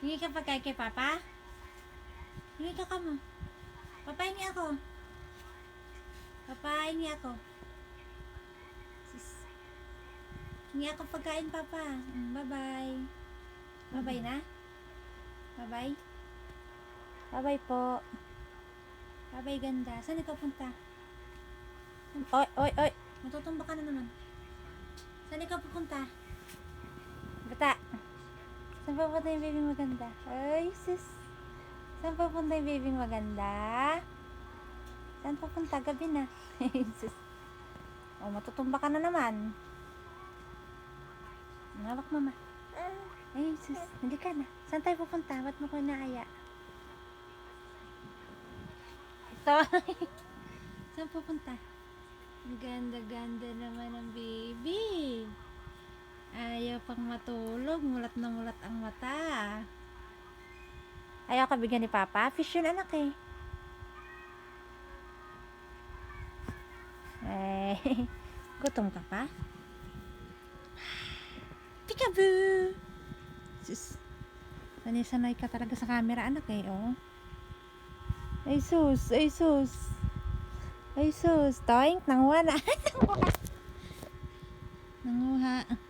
Hingi ka pagkain kay Papa? Hingi ka mo. Papa, hingi ako. Papa, hingi ako. Hingi ako pagkain, Papa. Bye-bye. Bye-bye na? Bye-bye? Bye-bye po. Bye-bye, ganda. Saan ikaw punta? Oy, oy, oy. Matutumba ka na naman. Saan ikaw pupunta? Bata. Saan pupunta yung baby maganda? Ay, sis. Saan pupunta yung baby maganda? Saan pupunta? Gabi na. Ay, sis. O, matutumba ka na naman. Hawak mama. Ay, sis. Hindi ka na. Saan tayo pupunta? Ba't mo ko inaaya? Ito. Saan pupunta? Ang ganda-ganda naman ng baby. Ayaw pang matulog. Mulat na mulat ang mata. Ayaw ka bigyan ni Papa? Fish yun anak eh. Eh, gutom ka pa? Peekaboo! Sus. Sanay ka talaga sa camera anak eh, oh. Ay sus, ay sus. Ay sus, toink, nanguha na. Nanguha.